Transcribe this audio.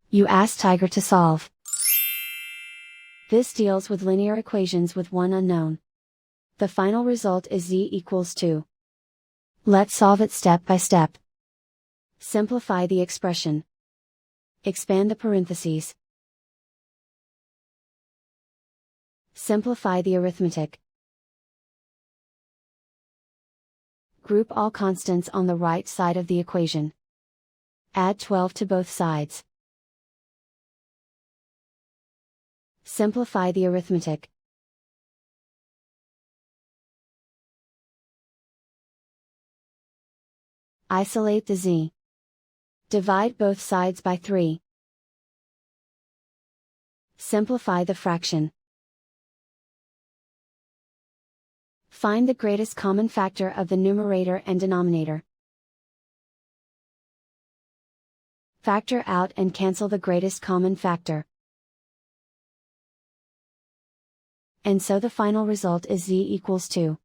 You ask Tiger to solve. This deals with linear equations with one unknown. The final result is z equals 2. Let's solve it step by step. Simplify the expression. Expand the parentheses. Simplify the arithmetic. Group all constants on the right side of the equation. Add 12 to both sides. Simplify the arithmetic. Isolate the z. Divide both sides by 3. Simplify the fraction. Find the greatest common factor of the numerator and denominator. Factor out and cancel the greatest common factor. And so the final result is z equals 2.